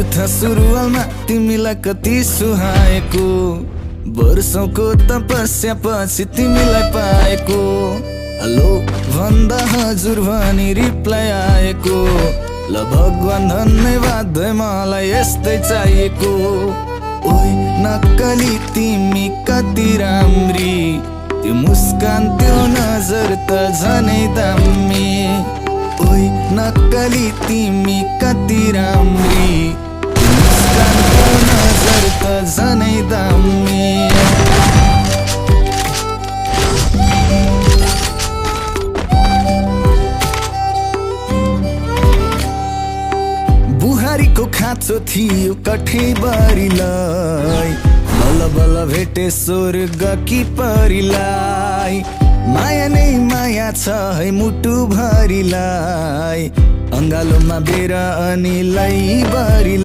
अर्थ सुरुवालमा तिमीलाई कति सुहाएको, वर्षौंको तपस्या पछि तिमीलाई पाएको। हेलो भन्दा हजुर भनी रिप्लाई आएको, ल भगवान धन्यवाद मलाई यस्तै चाहिएको। ओइ नक्कली तिमी कति राम्री, त्यो मुस्कान त्यो नजर त झनै दामी। ओइ नक्कली तिमी कति राम्री, त्यो मुस्कान त्यो नजर त झनै दामी। बुहारीको खाँचो थियो कठैबारीलाई, बल्ल बल्ल भेटे स्वर्ग कि परीलाई। माया नै माया छ है मुटु भरिलाई, अङ्गालोमा बेर अनि लैबारी।